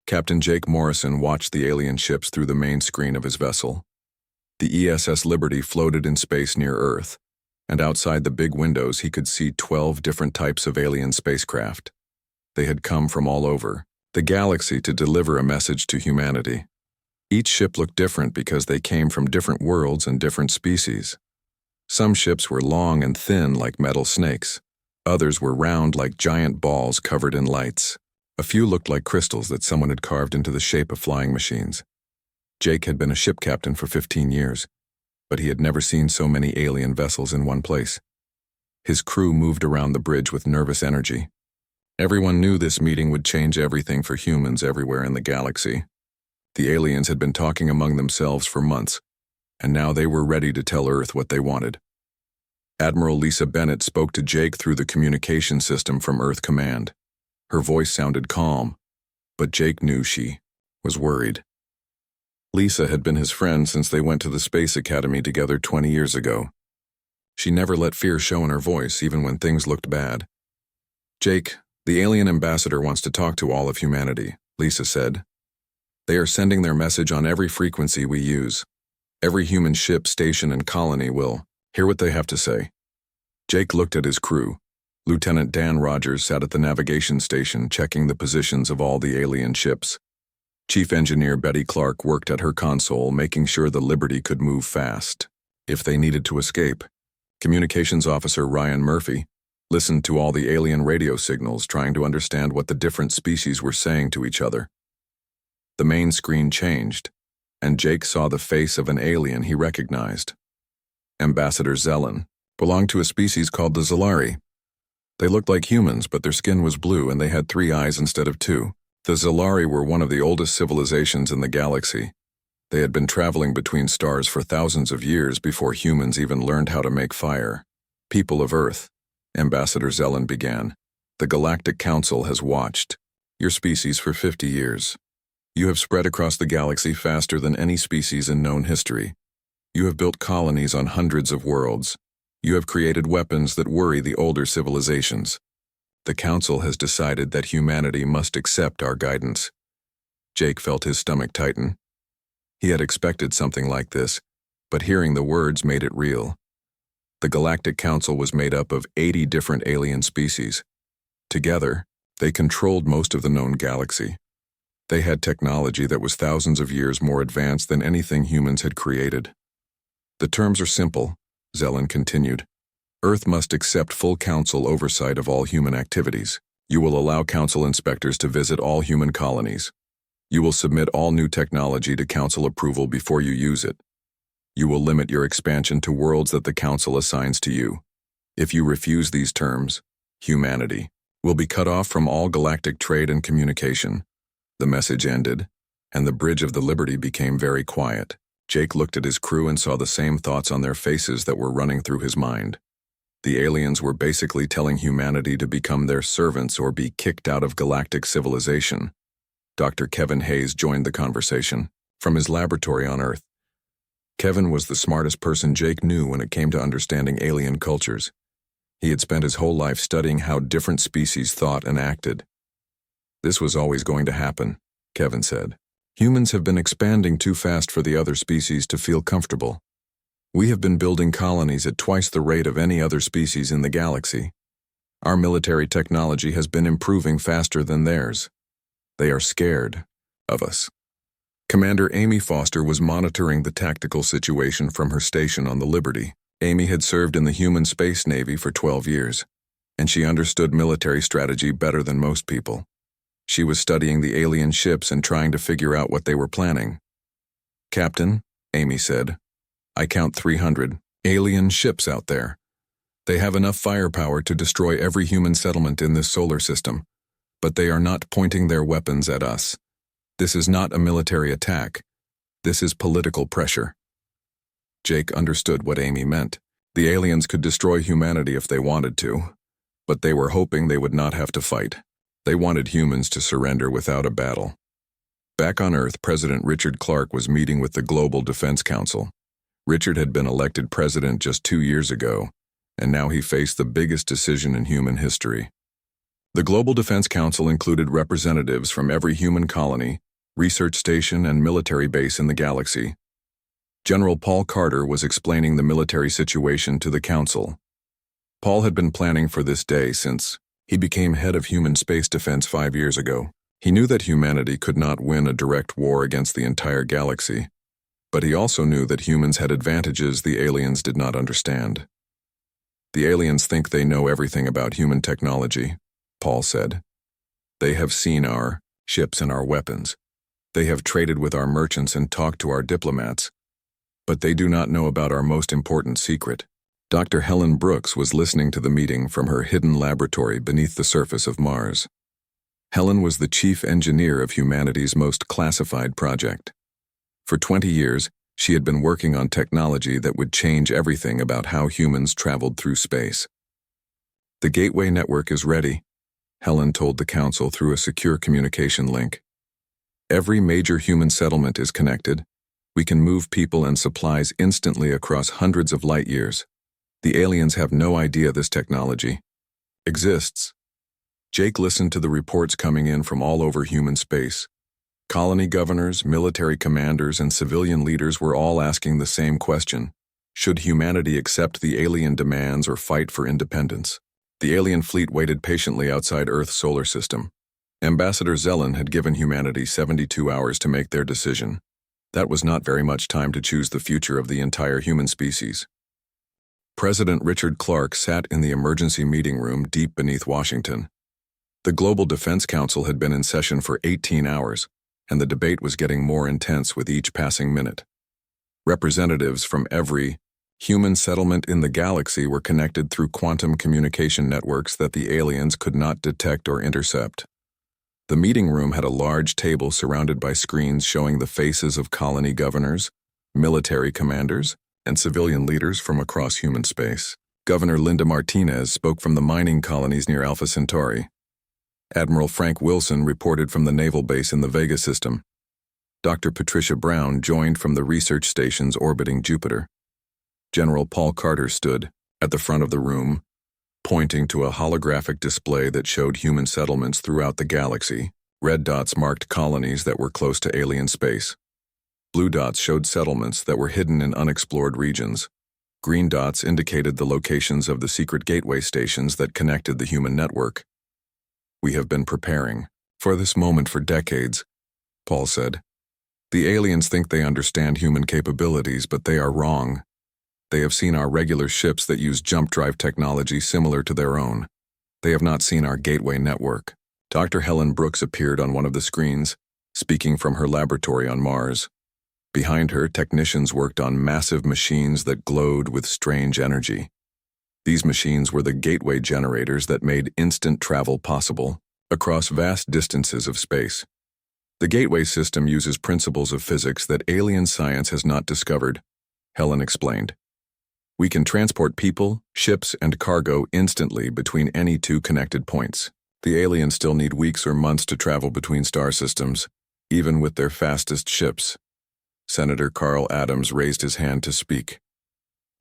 Captain Jake Morrison watched the alien ships through the main screen of his vessel. The ESS Liberty floated in space near Earth, and outside the big windows he could see 12 different types of alien spacecraft. They had come from all over the galaxy to deliver a message to humanity. Each ship looked different because they came from different worlds and different species. Some ships were long and thin like metal snakes. Others were round like giant balls covered in lights. A few looked like crystals that someone had carved into the shape of flying machines. Jake had been a ship captain for 15 years, but he had never seen so many alien vessels in one place. His crew moved around the bridge with nervous energy. Everyone knew this meeting would change everything for humans everywhere in the galaxy. The aliens had been talking among themselves for months, and now they were ready to tell Earth what they wanted. Admiral Lisa Bennett spoke to Jake through the communication system from Earth Command. Her voice sounded calm, but Jake knew she was worried. Lisa had been his friend since they went to the Space Academy together 20 years ago. She never let fear show in her voice, even when things looked bad. "Jake, the alien ambassador wants to talk to all of humanity," Lisa said. "They are sending their message on every frequency we use. Every human ship, station, and colony will hear what they have to say." Jake looked at his crew. Lieutenant Dan Rogers sat at the navigation station checking the positions of all the alien ships. Chief Engineer Betty Clark worked at her console making sure the Liberty could move fast if they needed to escape. Communications Officer Ryan Murphy listened to all the alien radio signals trying to understand what the different species were saying to each other. The main screen changed, and Jake saw the face of an alien he recognized. Ambassador Zelen belonged to a species called the Zelari. They looked like humans, but their skin was blue and they had 3 eyes instead of 2. The Zelari were one of the oldest civilizations in the galaxy. They had been traveling between stars for thousands of years before humans even learned how to make fire. "People of Earth," Ambassador Zelen began, "the Galactic Council has watched your species for 50 years. You have spread across the galaxy faster than any species in known history. You have built colonies on hundreds of worlds. You have created weapons that worry the older civilizations. The Council has decided that humanity must accept our guidance." Jake felt his stomach tighten. He had expected something like this, but hearing the words made it real. The Galactic Council was made up of 80 different alien species. Together, they controlled most of the known galaxy. They had technology that was thousands of years more advanced than anything humans had created. "The terms are simple," Zelen continued. "Earth must accept full Council oversight of all human activities. You will allow Council inspectors to visit all human colonies. You will submit all new technology to Council approval before you use it. You will limit your expansion to worlds that the Council assigns to you. If you refuse these terms, humanity will be cut off from all galactic trade and communication." The message ended, and the bridge of the Liberty became very quiet. Jake looked at his crew and saw the same thoughts on their faces that were running through his mind. The aliens were basically telling humanity to become their servants or be kicked out of galactic civilization. Dr. Kevin Hayes joined the conversation from his laboratory on Earth. Kevin was the smartest person Jake knew when it came to understanding alien cultures. He had spent his whole life studying how different species thought and acted. "This was always going to happen," Kevin said. "Humans have been expanding too fast for the other species to feel comfortable. We have been building colonies at twice the rate of any other species in the galaxy. Our military technology has been improving faster than theirs. They are scared of us." Commander Amy Foster was monitoring the tactical situation from her station on the Liberty. Amy had served in the human space navy for 12 years, and she understood military strategy better than most people. She was studying the alien ships and trying to figure out what they were planning. "Captain," Amy said, "I count 300 alien ships out there. They have enough firepower to destroy every human settlement in this solar system, but they are not pointing their weapons at us. This is not a military attack. This is political pressure." Jake understood what Amy meant. The aliens could destroy humanity if they wanted to, but they were hoping they would not have to fight. They wanted humans to surrender without a battle. Back on Earth, President Richard Clark was meeting with the Global Defense Council. Richard had been elected president just 2 years ago, and now he faced the biggest decision in human history. The Global Defense Council included representatives from every human colony, research station, and military base in the galaxy. General Paul Carter was explaining the military situation to the council. Paul had been planning for this day since he became head of human space defense 5 years ago. He knew that humanity could not win a direct war against the entire galaxy, but he also knew that humans had advantages the aliens did not understand. The aliens think they know everything about human technology, Paul said. They have seen our ships and our weapons. They have traded with our merchants and talked to our diplomats. But they do not know about our most important secret. Dr. Helen Brooks was listening to the meeting from her hidden laboratory beneath the surface of Mars. Helen was the chief engineer of humanity's most classified project. For 20 years, she had been working on technology that would change everything about how humans traveled through space. The Gateway Network is ready, Helen told the council through a secure communication link. Every major human settlement is connected. We can move people and supplies instantly across hundreds of light years. The aliens have no idea this technology exists. Jake listened to the reports coming in from all over human space. Colony governors, military commanders, and civilian leaders were all asking the same question. Should humanity accept the alien demands or fight for independence? The alien fleet waited patiently outside Earth's solar system. Ambassador Zelen had given humanity 72 hours to make their decision. That was not very much time to choose the future of the entire human species. President Richard Clark sat in the emergency meeting room deep beneath Washington. The Global Defense Council had been in session for 18 hours, and the debate was getting more intense with each passing minute. Representatives from every human settlement in the galaxy were connected through quantum communication networks that the aliens could not detect or intercept. The meeting room had a large table surrounded by screens showing the faces of colony governors, military commanders, and civilian leaders from across human space. Governor Linda Martinez spoke from the mining colonies near Alpha Centauri. Admiral Frank Wilson reported from the naval base in the Vega system. Dr. Patricia Brown joined from the research stations orbiting Jupiter. General Paul Carter stood at the front of the room, pointing to a holographic display that showed human settlements throughout the galaxy. Red dots marked colonies that were close to alien space. Blue dots showed settlements that were hidden in unexplored regions. Green dots indicated the locations of the secret gateway stations that connected the human network. We have been preparing for this moment for decades, Paul said. The aliens think they understand human capabilities, but they are wrong. They have seen our regular ships that use jump drive technology similar to their own. They have not seen our gateway network. Dr. Helen Brooks appeared on one of the screens, speaking from her laboratory on Mars. Behind her, technicians worked on massive machines that glowed with strange energy. These machines were the gateway generators that made instant travel possible across vast distances of space. The gateway system uses principles of physics that alien science has not discovered, Helen explained. We can transport people, ships, and cargo instantly between any two connected points. The aliens still need weeks or months to travel between star systems, even with their fastest ships. Senator Carl Adams raised his hand to speak.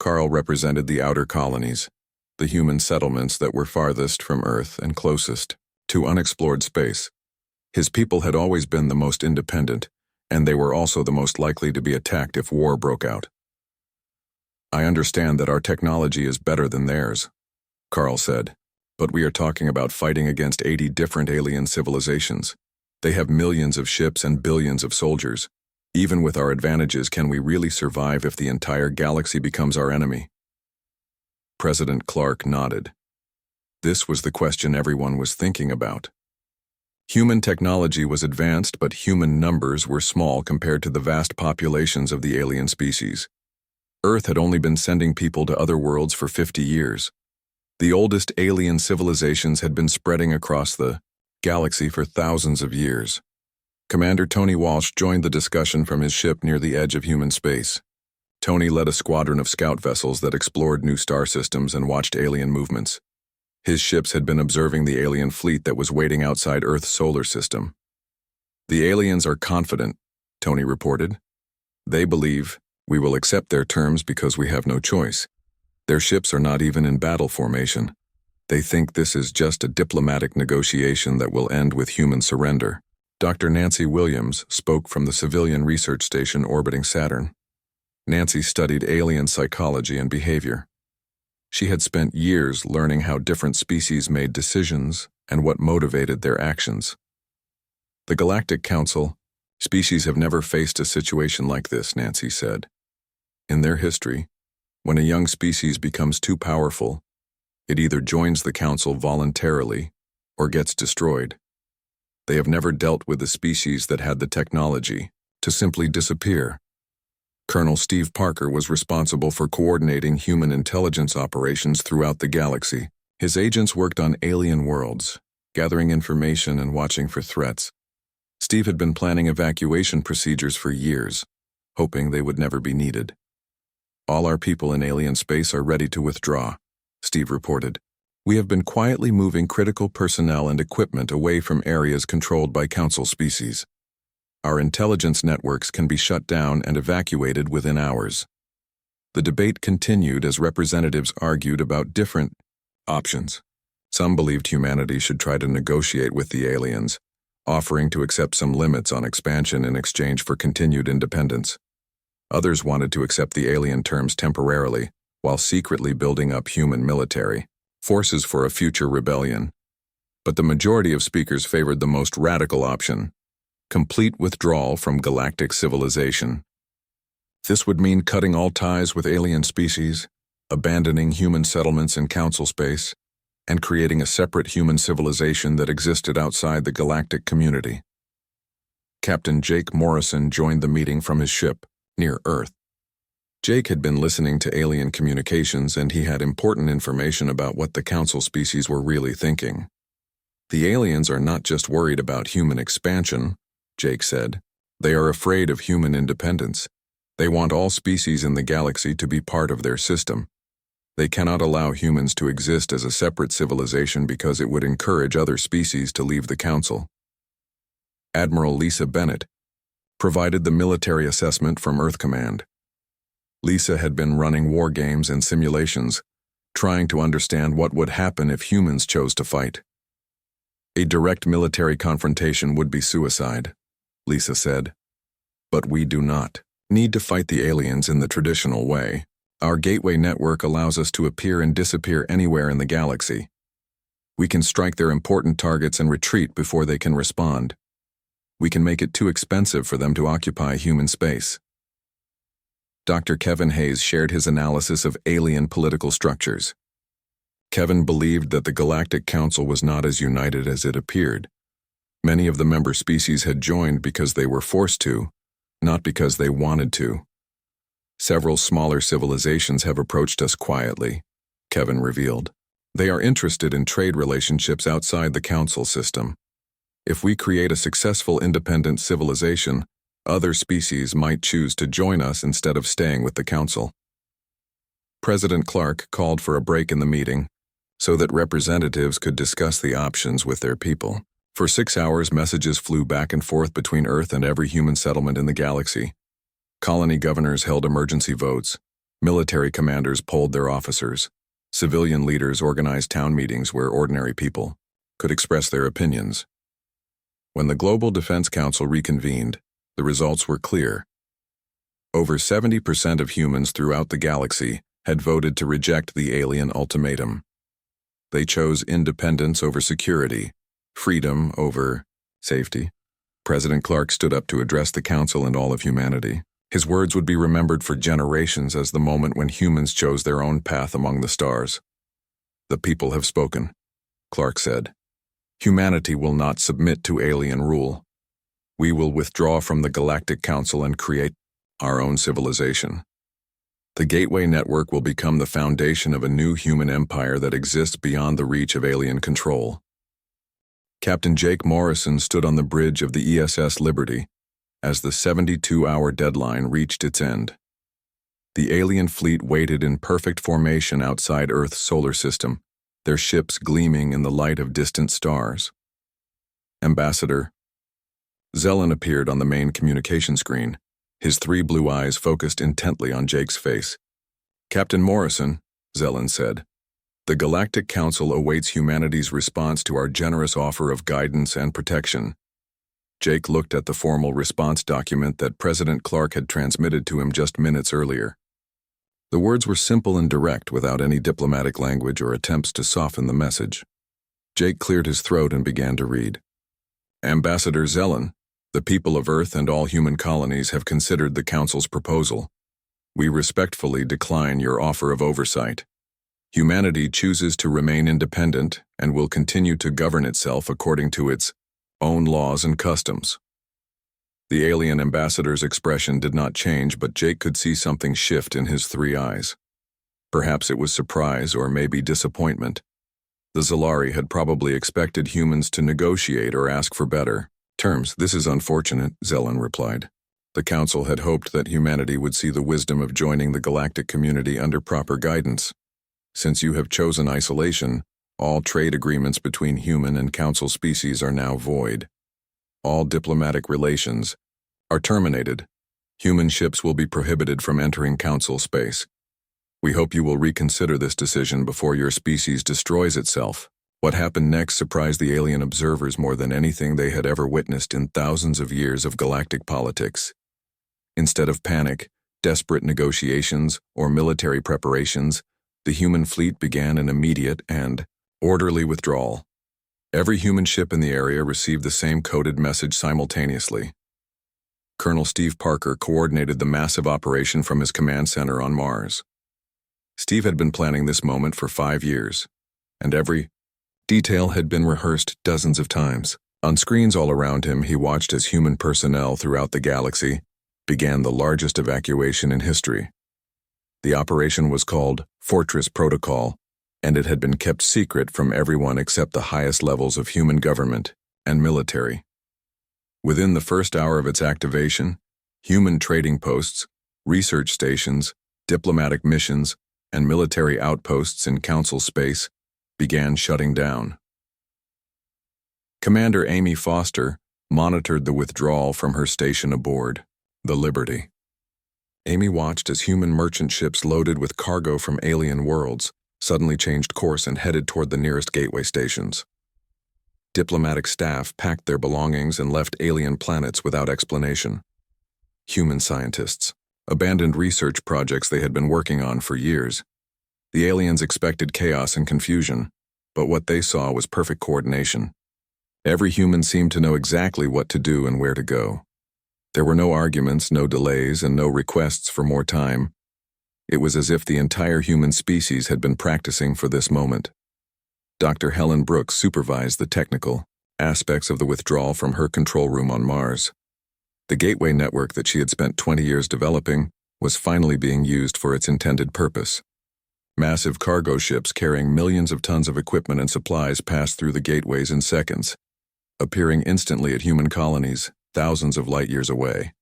Carl represented the outer colonies, the human settlements that were farthest from Earth and closest to unexplored space. His people had always been the most independent, and they were also the most likely to be attacked if war broke out. I understand that our technology is better than theirs, Carl said, but we are talking about fighting against 80 different alien civilizations. They have millions of ships and billions of soldiers. Even with our advantages, can we really survive if the entire galaxy becomes our enemy? President Clark nodded. This was the question everyone was thinking about. Human technology was advanced, but human numbers were small compared to the vast populations of the alien species. Earth had only been sending people to other worlds for 50 years. The oldest alien civilizations had been spreading across the galaxy for thousands of years. Commander Tony Walsh joined the discussion from his ship near the edge of human space. Tony led a squadron of scout vessels that explored new star systems and watched alien movements. His ships had been observing the alien fleet that was waiting outside Earth's solar system. The aliens are confident, Tony reported. They believe we will accept their terms because we have no choice. Their ships are not even in battle formation. They think this is just a diplomatic negotiation that will end with human surrender. Dr. Nancy Williams spoke from the civilian research station orbiting Saturn. Nancy studied alien psychology and behavior. She had spent years learning how different species made decisions and what motivated their actions. The Galactic Council, species have never faced a situation like this, Nancy said. In their history, when a young species becomes too powerful, it either joins the Council voluntarily or gets destroyed. They have never dealt with a species that had the technology to simply disappear. Colonel Steve Parker was responsible for coordinating human intelligence operations throughout the galaxy. His agents worked on alien worlds, gathering information and watching for threats. Steve had been planning evacuation procedures for years, hoping they would never be needed. All our people in alien space are ready to withdraw, Steve reported. We have been quietly moving critical personnel and equipment away from areas controlled by Council species. Our intelligence networks can be shut down and evacuated within hours. The debate continued as representatives argued about different options. Some believed humanity should try to negotiate with the aliens, offering to accept some limits on expansion in exchange for continued independence. Others wanted to accept the alien terms temporarily, while secretly building up human military forces for a future rebellion. But the majority of speakers favored the most radical option: complete withdrawal from galactic civilization. This would mean cutting all ties with alien species, abandoning human settlements in Council space, and creating a separate human civilization that existed outside the galactic community. Captain Jake Morrison joined the meeting from his ship, near Earth. Jake had been listening to alien communications, and he had important information about what the Council species were really thinking. The aliens are not just worried about human expansion, Jake said. They are afraid of human independence. They want all species in the galaxy to be part of their system. They cannot allow humans to exist as a separate civilization because it would encourage other species to leave the Council. Admiral Lisa Bennett provided the military assessment from Earth Command. Lisa had been running war games and simulations, trying to understand what would happen if humans chose to fight. A direct military confrontation would be suicide, Lisa said. But we do not need to fight the aliens in the traditional way. Our gateway network allows us to appear and disappear anywhere in the galaxy. We can strike their important targets and retreat before they can respond. We can make it too expensive for them to occupy human space. Dr. Kevin Hayes shared his analysis of alien political structures. Kevin believed that the Galactic Council was not as united as it appeared. Many of the member species had joined because they were forced to, not because they wanted to. Several smaller civilizations have approached us quietly, Kevin revealed. They are interested in trade relationships outside the Council system. If we create a successful independent civilization, other species might choose to join us instead of staying with the Council. President Clark called for a break in the meeting so that representatives could discuss the options with their people. For 6 hours, messages flew back and forth between Earth and every human settlement in the galaxy. Colony governors held emergency votes. Military commanders polled their officers. Civilian leaders organized town meetings where ordinary people could express their opinions. When the Global Defense Council reconvened, the results were clear. Over 70% of humans throughout the galaxy had voted to reject the alien ultimatum. They chose independence over security, freedom over safety. President Clark stood up to address the Council and all of humanity. His words would be remembered for generations as the moment when humans chose their own path among the stars. The people have spoken, Clark said. Humanity will not submit to alien rule. We will withdraw from the Galactic Council and create our own civilization. The Gateway Network will become the foundation of a new human empire that exists beyond the reach of alien control. Captain Jake Morrison stood on the bridge of the ESS Liberty as the 72-hour deadline reached its end. The alien fleet waited in perfect formation outside Earth's solar system, their ships gleaming in the light of distant stars. Ambassador Zelen appeared on the main communication screen, his 3 blue eyes focused intently on Jake's face. "Captain Morrison," Zelen said, The Galactic Council awaits humanity's response to our generous offer of guidance and protection. Jake looked at the formal response document that President Clark had transmitted to him just minutes earlier. The words were simple and direct, without any diplomatic language or attempts to soften the message. Jake cleared his throat and began to read. Ambassador Zelen, the people of Earth and all human colonies have considered the Council's proposal. We respectfully decline your offer of oversight. Humanity chooses to remain independent and will continue to govern itself according to its own laws and customs. The alien ambassador's expression did not change, but Jake could see something shift in his three eyes. Perhaps it was surprise or maybe disappointment. The Zalari had probably expected humans to negotiate or ask for better terms. This is unfortunate, Zelen replied. The Council had hoped that humanity would see the wisdom of joining the galactic community under proper guidance. Since you have chosen isolation, all trade agreements between human and Council species are now void. All diplomatic relations are terminated. Human ships will be prohibited from entering Council space. We hope you will reconsider this decision before your species destroys itself. What happened next surprised the alien observers more than anything they had ever witnessed in thousands of years of galactic politics. Instead of panic, desperate negotiations, or military preparations, the human fleet began an immediate and orderly withdrawal. Every human ship in the area received the same coded message simultaneously. Colonel Steve Parker coordinated the massive operation from his command center on Mars. Steve had been planning this moment for 5 years, and every detail had been rehearsed dozens of times. On screens all around him, he watched as human personnel throughout the galaxy began the largest evacuation in history. The operation was called Fortress Protocol, and it had been kept secret from everyone except the highest levels of human government and military. Within the first hour of its activation, human trading posts, research stations, diplomatic missions, and military outposts in Council space began shutting down. Commander Amy Foster monitored the withdrawal from her station aboard the Liberty. Amy watched as human merchant ships loaded with cargo from alien worlds suddenly changed course and headed toward the nearest gateway stations. Diplomatic staff packed their belongings and left alien planets without explanation. Human scientists abandoned research projects they had been working on for years. The aliens expected chaos and confusion, but what they saw was perfect coordination. Every human seemed to know exactly what to do and where to go. There were no arguments, no delays, and no requests for more time. It was as if the entire human species had been practicing for this moment. Dr. Helen Brooks supervised the technical aspects of the withdrawal from her control room on Mars. The gateway network that she had spent 20 years developing was finally being used for its intended purpose. Massive cargo ships carrying millions of tons of equipment and supplies passed through the gateways in seconds, appearing instantly at human colonies thousands of light years away.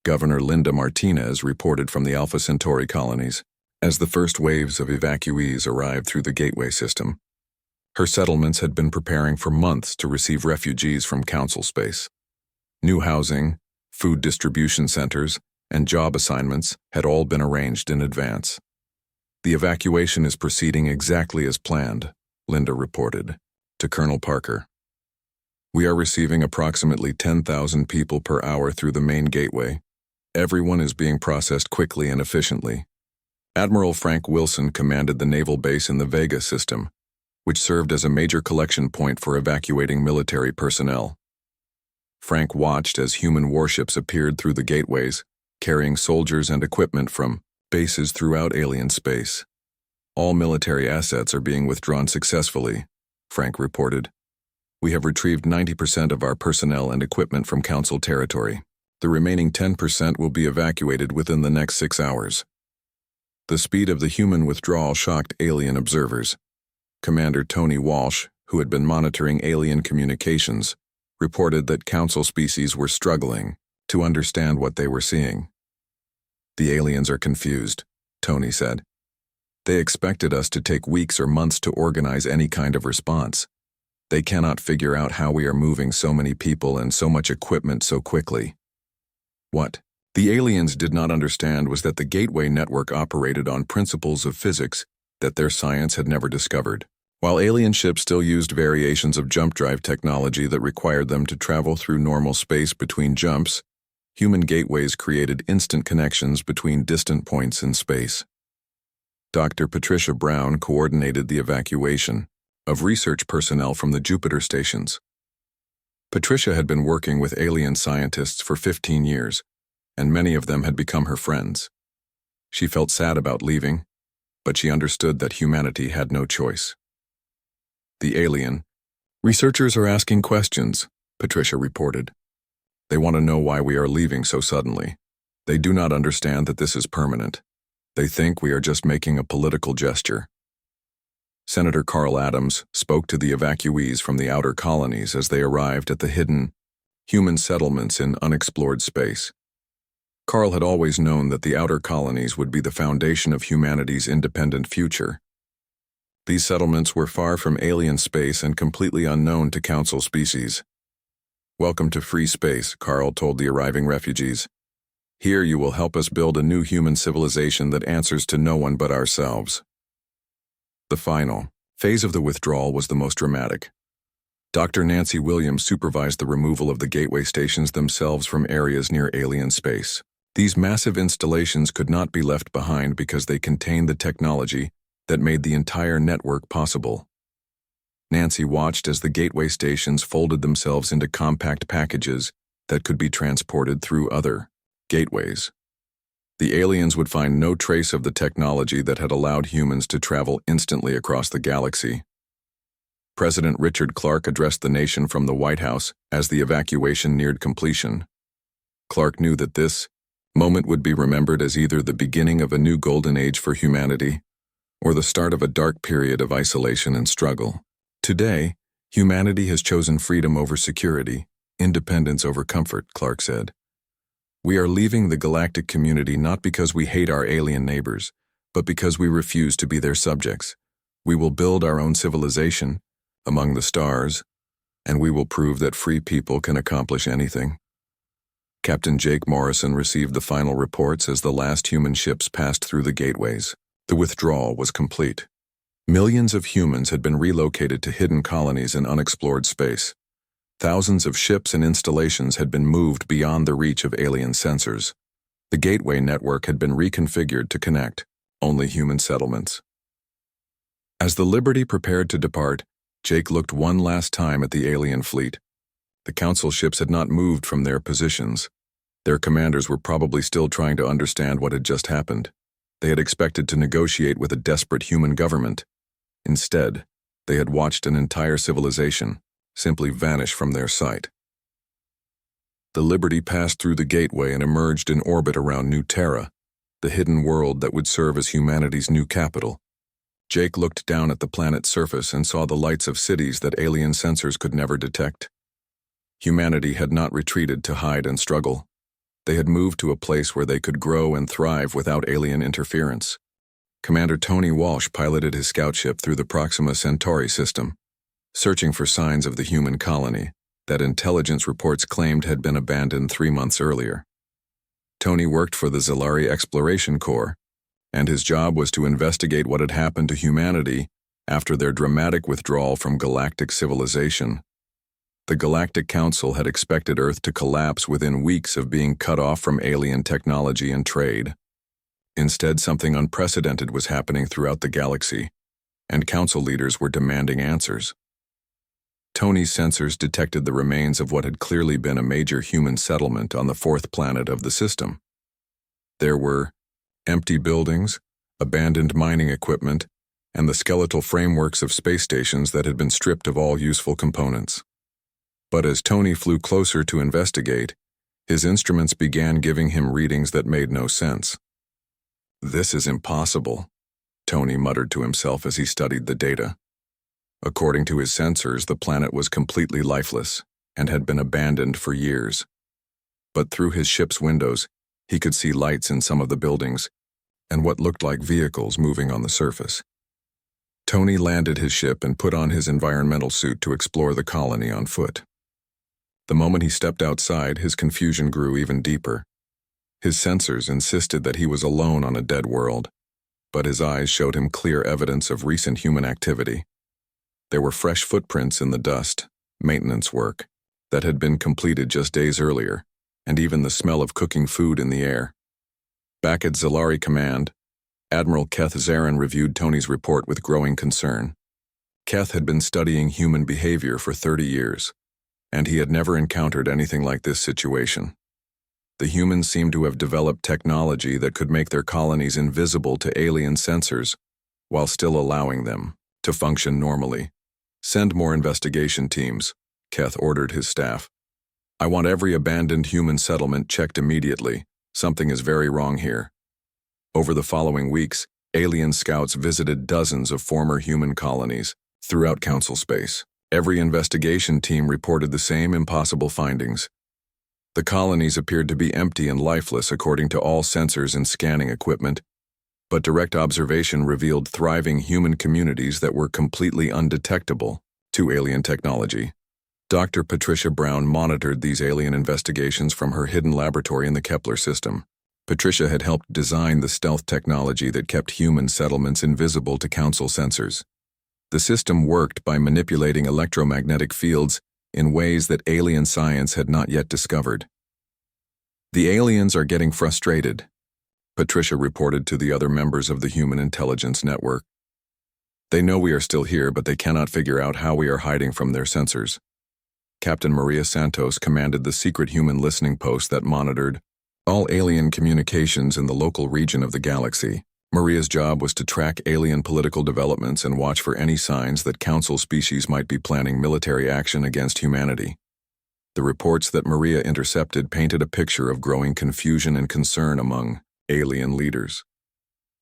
Governor Linda Martinez reported from the Alpha Centauri colonies as the first waves of evacuees arrived through the gateway system. Her settlements had been preparing for months to receive refugees from Council space. New housing, food distribution centers, and job assignments had all been arranged in advance. The evacuation is proceeding exactly as planned, Linda reported to Colonel Parker. We are receiving approximately 10,000 people per hour through the main gateway. Everyone is being processed quickly and efficiently. Admiral Frank Wilson commanded the naval base in the Vega system, which served as a major collection point for evacuating military personnel. Frank watched as human warships appeared through the gateways, carrying soldiers and equipment from bases throughout alien space. All military assets are being withdrawn successfully, Frank reported. We have retrieved 90% of our personnel and equipment from Council territory. The remaining 10% will be evacuated within the next 6 hours. The speed of the human withdrawal shocked alien observers. Commander Tony Walsh, who had been monitoring alien communications, reported that Council species were struggling to understand what they were seeing. The aliens are confused, Tony said. They expected us to take weeks or months to organize any kind of response. They cannot figure out how we are moving so many people and so much equipment so quickly. What the aliens did not understand was that the gateway network operated on principles of physics that their science had never discovered. While alien ships still used variations of jump drive technology that required them to travel through normal space between jumps, human gateways created instant connections between distant points in space. Dr. Patricia Brown coordinated the evacuation of research personnel from the Jupiter stations. Patricia had been working with alien scientists for 15 years, and many of them had become her friends. She felt sad about leaving, but she understood that humanity had no choice. The alien researchers are asking questions, Patricia reported. They want to know why we are leaving so suddenly. They do not understand that this is permanent. They think we are just making a political gesture. Senator Carl Adams spoke to the evacuees from the outer colonies as they arrived at the hidden human settlements in unexplored space. Carl had always known that the outer colonies would be the foundation of humanity's independent future. These settlements were far from alien space and completely unknown to Council species. "Welcome to free space," Carl told the arriving refugees. "Here you will help us build a new human civilization that answers to no one but ourselves." The final phase of the withdrawal was the most dramatic. Dr. Nancy Williams supervised the removal of the gateway stations themselves from areas near alien space. These massive installations could not be left behind because they contained the technology that made the entire network possible. Nancy watched as the gateway stations folded themselves into compact packages that could be transported through other gateways. The aliens would find no trace of the technology that had allowed humans to travel instantly across the galaxy. President Richard Clark addressed the nation from the White House as the evacuation neared completion. Clark knew that this moment would be remembered as either the beginning of a new golden age for humanity or the start of a dark period of isolation and struggle. Today, humanity has chosen freedom over security, independence over comfort, Clark said. We are leaving the galactic community not because we hate our alien neighbors, but because we refuse to be their subjects. We will build our own civilization among the stars, and we will prove that free people can accomplish anything. Captain Jake Morrison received the final reports as the last human ships passed through the gateways. The withdrawal was complete. Millions of humans had been relocated to hidden colonies in unexplored space. Thousands of ships and installations had been moved beyond the reach of alien sensors. The gateway network had been reconfigured to connect only human settlements. As the Liberty prepared to depart, Jake looked one last time at the alien fleet. The Council ships had not moved from their positions. Their commanders were probably still trying to understand what had just happened. They had expected to negotiate with a desperate human government. Instead, they had watched an entire civilization simply vanish from their sight. The Liberty passed through the gateway and emerged in orbit around New Terra, the hidden world that would serve as humanity's new capital. Jake looked down at the planet's surface and saw the lights of cities that alien sensors could never detect. Humanity had not retreated to hide and struggle. They had moved to a place where they could grow and thrive without alien interference. Commander Tony Walsh piloted his scout ship through the Proxima Centauri system, searching for signs of the human colony that intelligence reports claimed had been abandoned 3 months earlier. Tony worked for the Zelen Exploration Corps, and his job was to investigate what had happened to humanity after their dramatic withdrawal from galactic civilization. The Galactic Council had expected Earth to collapse within weeks of being cut off from alien technology and trade. Instead, something unprecedented was happening throughout the galaxy, and Council leaders were demanding answers. Tony's sensors detected the remains of what had clearly been a major human settlement on the 4th planet of the system. There were empty buildings, abandoned mining equipment, and the skeletal frameworks of space stations that had been stripped of all useful components. But as Tony flew closer to investigate, his instruments began giving him readings that made no sense. "This is impossible," Tony muttered to himself as he studied the data. According to his sensors, the planet was completely lifeless and had been abandoned for years. But through his ship's windows, he could see lights in some of the buildings and what looked like vehicles moving on the surface. Tony landed his ship and put on his environmental suit to explore the colony on foot. The moment he stepped outside, his confusion grew even deeper. His sensors insisted that he was alone on a dead world. but his eyes showed him clear evidence of recent human activity. There were fresh footprints in the dust, maintenance work, that had been completed just days earlier, and even the smell of cooking food in the air. Back at Zalari Command, Admiral Keth Zaren reviewed Tony's report with growing concern. Keth had been studying human behavior for 30 years, and he had never encountered anything like this situation. The humans seemed to have developed technology that could make their colonies invisible to alien sensors, while still allowing them to function normally. "Send more investigation teams," Keth ordered his staff. "I want every abandoned human settlement checked immediately. Something is very wrong here." Over the following weeks, alien scouts visited dozens of former human colonies throughout Council space. Every investigation team reported the same impossible findings. The colonies appeared to be empty and lifeless according to all sensors and scanning equipment, but direct observation revealed thriving human communities that were completely undetectable to alien technology. Dr. Patricia Brown monitored these alien investigations from her hidden laboratory in the Kepler system. Patricia had helped design the stealth technology that kept human settlements invisible to Council sensors. The system worked by manipulating electromagnetic fields in ways that alien science had not yet discovered. "The aliens are getting frustrated," Patricia reported to the other members of the Human Intelligence Network. "They know we are still here, but they cannot figure out how we are hiding from their sensors." Captain Maria Santos commanded the secret human listening post that monitored all alien communications in the local region of the galaxy. Maria's job was to track alien political developments and watch for any signs that Council species might be planning military action against humanity. The reports that Maria intercepted painted a picture of growing confusion and concern among alien leaders.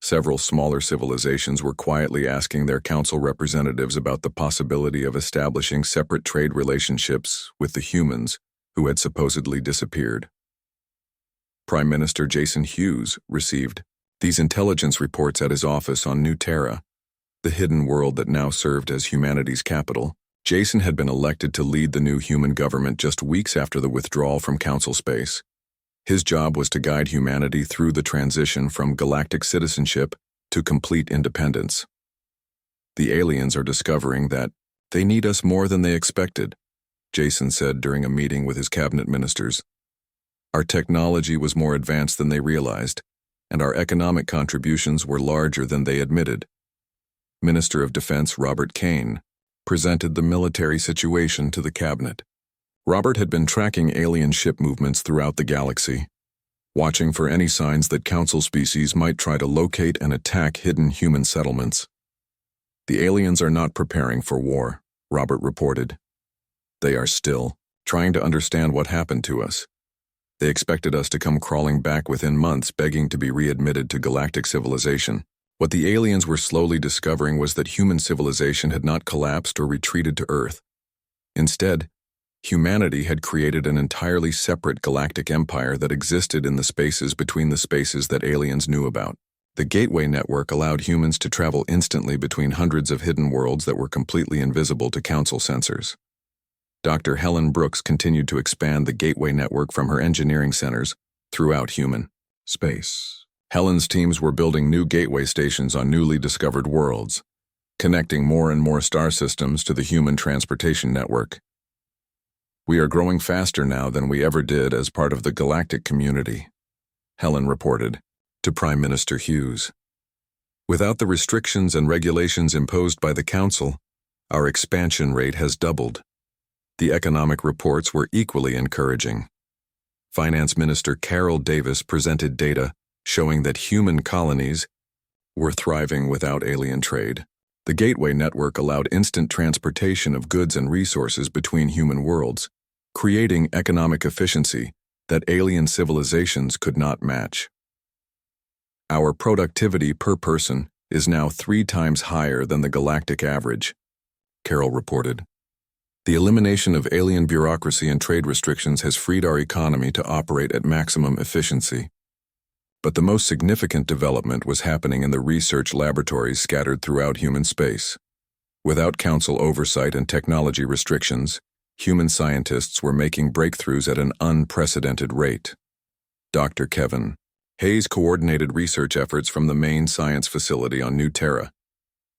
Several smaller civilizations were quietly asking their Council representatives about the possibility of establishing separate trade relationships with the humans who had supposedly disappeared. Prime Minister Jason Hughes received these intelligence reports at his office on New Terra, the hidden world that now served as humanity's capital. Jason had been elected to lead the new human government just weeks after the withdrawal from Council space. His job was to guide humanity through the transition from galactic citizenship to complete independence. "The aliens are discovering that they need us more than they expected," Jason said during a meeting with his cabinet ministers. "Our technology was more advanced than they realized, and our economic contributions were larger than they admitted." Minister of Defense Robert Kane presented the military situation to the cabinet. Robert had been tracking alien ship movements throughout the galaxy, watching for any signs that Council species might try to locate and attack hidden human settlements. "The aliens are not preparing for war," Robert reported. "They are still trying to understand what happened to us. They expected us to come crawling back within months, begging to be readmitted to galactic civilization. What the aliens were slowly discovering was that human civilization had not collapsed or retreated to Earth. Instead, humanity had created an entirely separate galactic empire that existed in the spaces between the spaces that aliens knew about. The Gateway Network allowed humans to travel instantly between hundreds of hidden worlds that were completely invisible to Council sensors. Dr. Helen Brooks continued to expand the Gateway Network from her engineering centers throughout human space. Helen's teams were building new gateway stations on newly discovered worlds, connecting more and more star systems to the human transportation network. "We are growing faster now than we ever did as part of the galactic community," Helen reported to Prime Minister Hughes. "Without the restrictions and regulations imposed by the Council, our expansion rate has doubled." The economic reports were equally encouraging. Finance Minister Carol Davis presented data showing that human colonies were thriving without alien trade. The Gateway Network allowed instant transportation of goods and resources between human worlds, creating economic efficiency that alien civilizations could not match. "Our productivity per person is now 3 times higher than the galactic average," Carol reported. "The elimination of alien bureaucracy and trade restrictions has freed our economy to operate at maximum efficiency." But the most significant development was happening in the research laboratories scattered throughout human space. Without Council oversight and technology restrictions, human scientists were making breakthroughs at an unprecedented rate. Dr. Kevin Hayes coordinated research efforts from the main science facility on New Terra.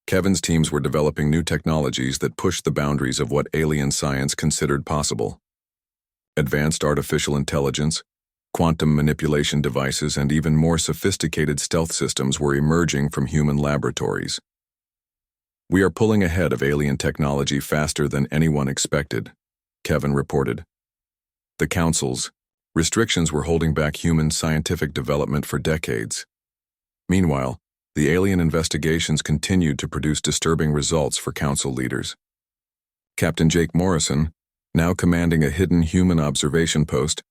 Kevin's teams were developing new technologies that pushed the boundaries of what alien science considered possible. Advanced artificial intelligence, quantum manipulation devices, and even more sophisticated stealth systems were emerging from human laboratories. "We are pulling ahead of alien technology faster than anyone expected," Kevin reported. The Council's restrictions were holding back human scientific development for decades. Meanwhile, the alien investigations continued to produce disturbing results for Council leaders. Captain Jake Morrison, now commanding a hidden human observation post,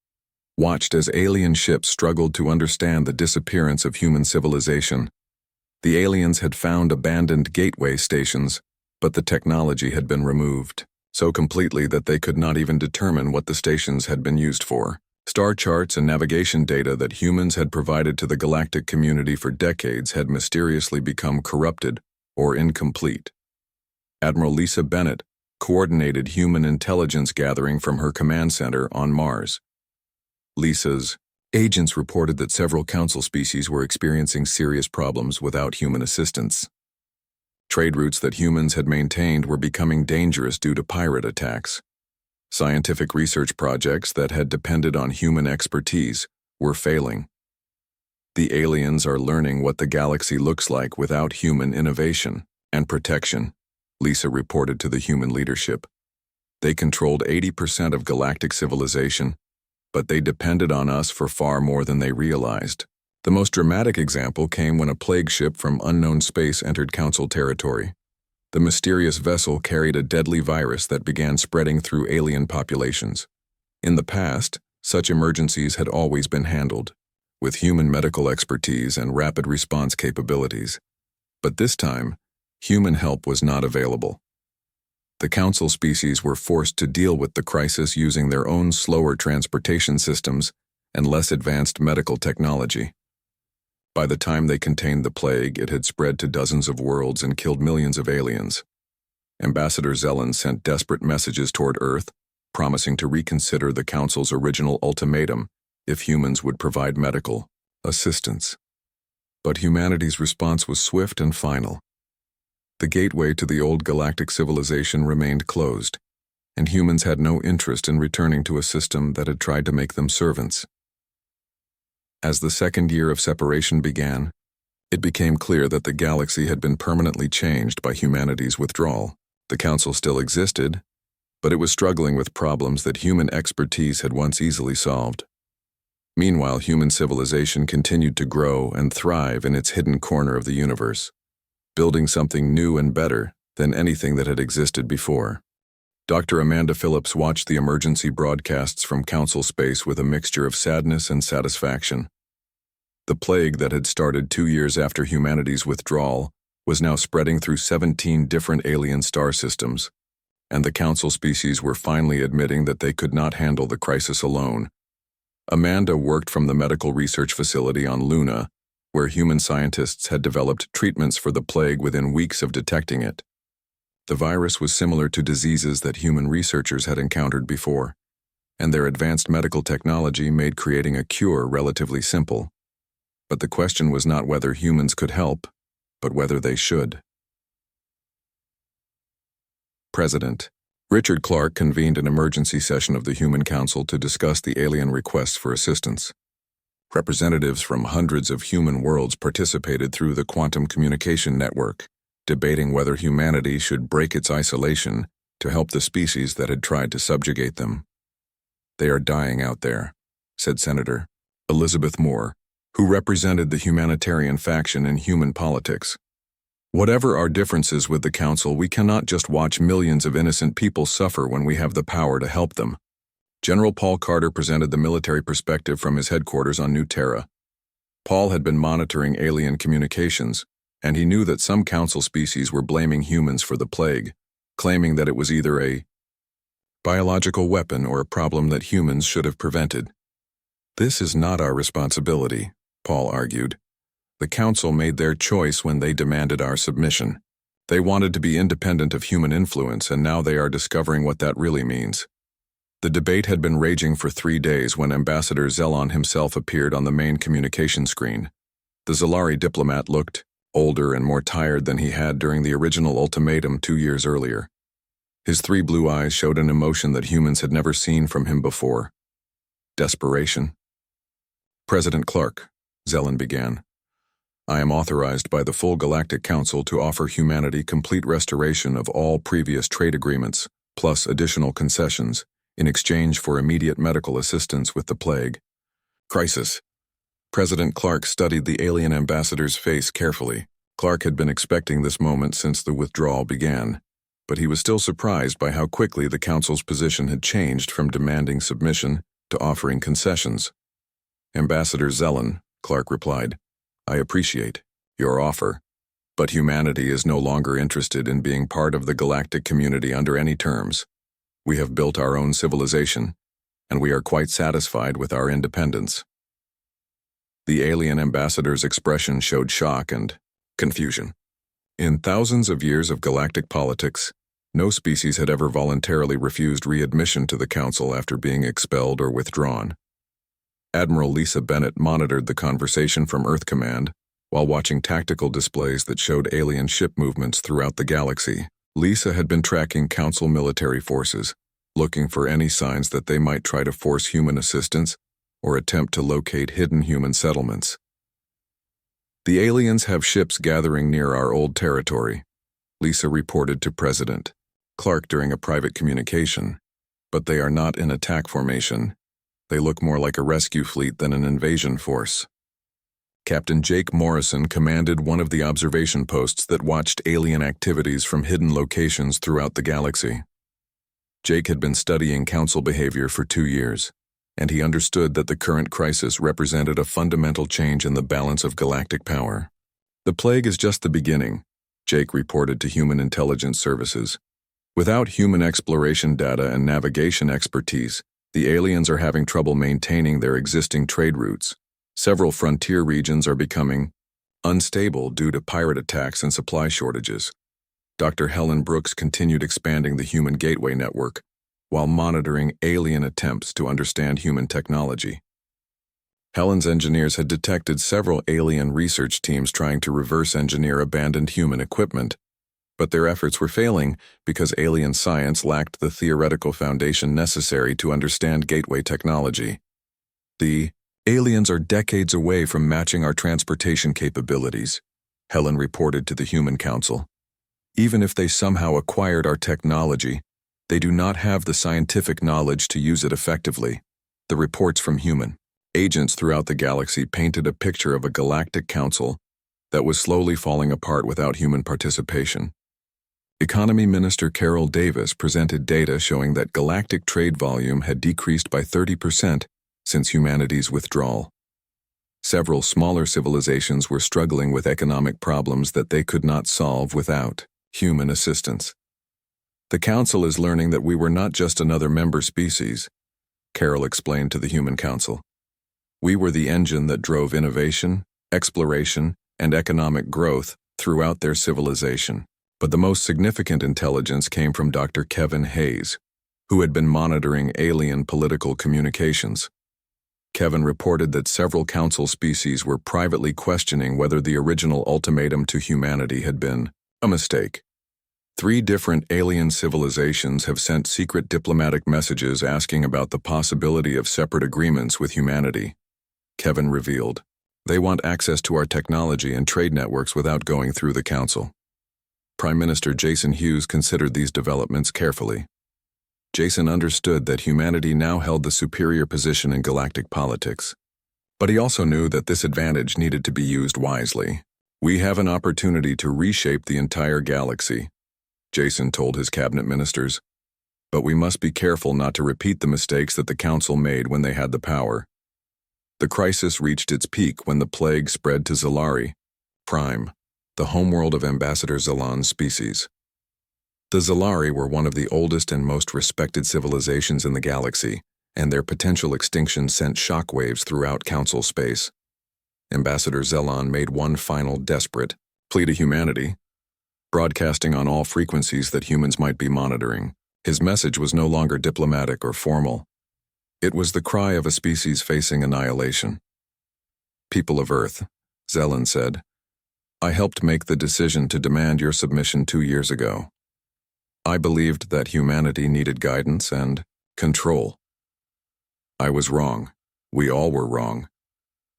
watched as alien ships struggled to understand the disappearance of human civilization. The aliens had found abandoned gateway stations, but the technology had been removed so completely that they could not even determine what the stations had been used for. Star charts and navigation data that humans had provided to the galactic community for decades had mysteriously become corrupted or incomplete. Admiral Lisa Bennett coordinated human intelligence gathering from her command center on Mars. Lisa's agents reported that several Council species were experiencing serious problems without human assistance. Trade routes that humans had maintained were becoming dangerous due to pirate attacks. Scientific research projects that had depended on human expertise were failing. "The aliens are learning what the galaxy looks like without human innovation and protection," Lisa reported to the human leadership. "They controlled 80% of galactic civilization, but they depended on us for far more than they realized." The most dramatic example came when a plague ship from unknown space entered Council territory. The mysterious vessel carried a deadly virus that began spreading through alien populations. In the past, such emergencies had always been handled with human medical expertise and rapid response capabilities. But this time, human help was not available. The Council species were forced to deal with the crisis using their own slower transportation systems and less advanced medical technology. By the time they contained the plague, it had spread to dozens of worlds and killed millions of aliens. Ambassador Zelen sent desperate messages toward Earth, promising to reconsider the Council's original ultimatum if humans would provide medical assistance. But humanity's response was swift and final. The gateway to the old galactic civilization remained closed, and humans had no interest in returning to a system that had tried to make them servants. As the second year of separation began, it became clear that the galaxy had been permanently changed by humanity's withdrawal. The Council still existed, but it was struggling with problems that human expertise had once easily solved. Meanwhile, human civilization continued to grow and thrive in its hidden corner of the universe, building something new and better than anything that had existed before. Dr. Amanda Phillips watched the emergency broadcasts from Council space with a mixture of sadness and satisfaction. The plague that had started 2 years after humanity's withdrawal was now spreading through 17 different alien star systems, and the Council species were finally admitting that they could not handle the crisis alone. Amanda worked from the medical research facility on Luna, where human scientists had developed treatments for the plague within weeks of detecting it. The virus was similar to diseases that human researchers had encountered before, and their advanced medical technology made creating a cure relatively simple. But the question was not whether humans could help, but whether they should. President Richard Clark convened an emergency session of the Human Council to discuss the alien requests for assistance. Representatives from hundreds of human worlds participated through the quantum communication network, debating whether humanity should break its isolation to help the species that had tried to subjugate them. "They are dying out there," said Senator Elizabeth Moore, who represented the humanitarian faction in human politics. "Whatever our differences with the Council, we cannot just watch millions of innocent people suffer when we have the power to help them." General Paul Carter presented the military perspective from his headquarters on New Terra. Paul had been monitoring alien communications, and he knew that some Council species were blaming humans for the plague, claiming that it was either a biological weapon or a problem that humans should have prevented. "This is not our responsibility," Paul argued. "The Council made their choice when they demanded our submission. They wanted to be independent of human influence, and now they are discovering what that really means." The debate had been raging for 3 days when Ambassador Zelen himself appeared on the main communication screen. The Zalari diplomat looked older and more tired than he had during the original ultimatum 2 years earlier. His 3 blue eyes showed an emotion that humans had never seen from him before. Desperation. President Clark, Zelen began, I am authorized by the full Galactic Council to offer humanity complete restoration of all previous trade agreements, plus additional concessions, in exchange for immediate medical assistance with the plague. Crisis. President Clark studied the alien ambassador's face carefully. Clark had been expecting this moment since the withdrawal began, but he was still surprised by how quickly the Council's position had changed from demanding submission to offering concessions. Ambassador Zelen, Clark replied, I appreciate your offer, but humanity is no longer interested in being part of the galactic community under any terms. We have built our own civilization, and we are quite satisfied with our independence. The alien ambassador's expression showed shock and confusion. In thousands of years of galactic politics, no species had ever voluntarily refused readmission to the Council after being expelled or withdrawn. Admiral Lisa Bennett monitored the conversation from Earth Command while watching tactical displays that showed alien ship movements throughout the galaxy. Lisa had been tracking Council military forces, looking for any signs that they might try to force human assistance or attempt to locate hidden human settlements. The aliens have ships gathering near our old territory, Lisa reported to President Clark during a private communication, but they are not in attack formation. They look more like a rescue fleet than an invasion force. Captain Jake Morrison commanded one of the observation posts that watched alien activities from hidden locations throughout the galaxy. Jake had been studying Council behavior for 2 years, and he understood that the current crisis represented a fundamental change in the balance of galactic power. The plague is just the beginning, Jake reported to Human Intelligence Services. Without human exploration data and navigation expertise, the aliens are having trouble maintaining their existing trade routes. Several frontier regions are becoming unstable due to pirate attacks and supply shortages. Dr. Helen Brooks continued expanding the Human Gateway Network while monitoring alien attempts to understand human technology. Helen's engineers had detected several alien research teams trying to reverse engineer abandoned human equipment, but their efforts were failing because alien science lacked the theoretical foundation necessary to understand gateway technology. The aliens are decades away from matching our transportation capabilities, Helen reported to the Human Council. Even if they somehow acquired our technology, they do not have the scientific knowledge to use it effectively. The reports from human agents throughout the galaxy painted a picture of a galactic council that was slowly falling apart without human participation. Economy Minister Carol Davis presented data showing that galactic trade volume had decreased by 30% since humanity's withdrawal. Several smaller civilizations were struggling with economic problems that they could not solve without human assistance. The Council is learning that we were not just another member species, Carol explained to the Human Council. We were the engine that drove innovation, exploration, and economic growth throughout their civilization. But the most significant intelligence came from Dr. Kevin Hayes, who had been monitoring alien political communications. Kevin reported that several Council species were privately questioning whether the original ultimatum to humanity had been a mistake. 3 different alien civilizations have sent secret diplomatic messages asking about the possibility of separate agreements with humanity, Kevin revealed. They want access to our technology and trade networks without going through the Council. Prime Minister Jason Hughes considered these developments carefully. Jason understood that humanity now held the superior position in galactic politics. But he also knew that this advantage needed to be used wisely. We have an opportunity to reshape the entire galaxy, Jason told his cabinet ministers. But we must be careful not to repeat the mistakes that the Council made when they had the power. The crisis reached its peak when the plague spread to Zalari, Prime, the homeworld of Ambassador Zelen's species. The Zalari were one of the oldest and most respected civilizations in the galaxy, and their potential extinction sent shockwaves throughout Council space. Ambassador Zelen made one final desperate plea to humanity, broadcasting on all frequencies that humans might be monitoring. His message was no longer diplomatic or formal. It was the cry of a species facing annihilation. "People of Earth," Zelen said, "I helped make the decision to demand your submission 2 years ago. I believed that humanity needed guidance and control. I was wrong. We all were wrong.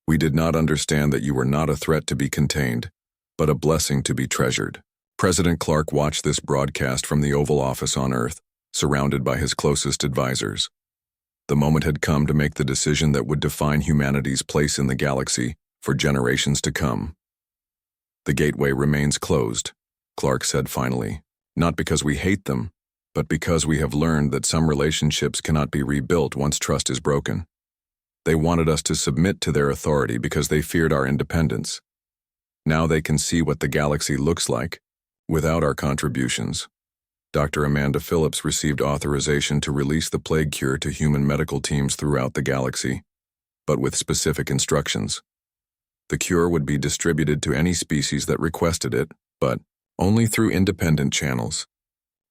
We did not understand that you were not a threat to be contained, but a blessing to be treasured." President Clark watched this broadcast from the Oval Office on Earth, surrounded by his closest advisors. The moment had come to make the decision that would define humanity's place in the galaxy for generations to come. "The gateway remains closed," Clark said finally, "not because we hate them, but because we have learned that some relationships cannot be rebuilt once trust is broken. They wanted us to submit to their authority because they feared our independence. Now they can see what the galaxy looks like without our contributions." Dr. Amanda Phillips received authorization to release the plague cure to human medical teams throughout the galaxy, but with specific instructions. The cure would be distributed to any species that requested it, but only through independent channels.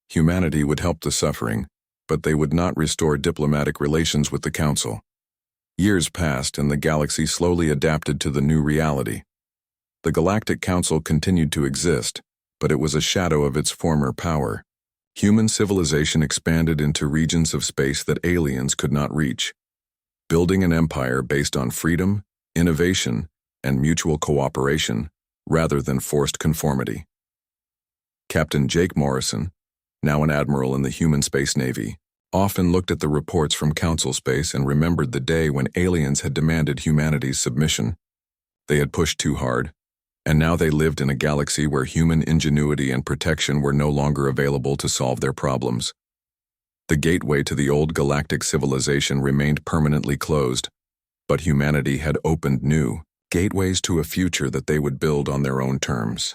Humanity would help the suffering, but they would not restore diplomatic relations with the Council. Years passed and the galaxy slowly adapted to the new reality. The Galactic Council continued to exist, but it was a shadow of its former power. Human civilization expanded into regions of space that aliens could not reach, building an empire based on freedom, innovation, and mutual cooperation, rather than forced conformity. Captain Jake Morrison, now an admiral in the Human Space Navy, often looked at the reports from Council space and remembered the day when aliens had demanded humanity's submission. They had pushed too hard, and now they lived in a galaxy where human ingenuity and protection were no longer available to solve their problems. The gateway to the old galactic civilization remained permanently closed, but humanity had opened new gateways to a future that they would build on their own terms.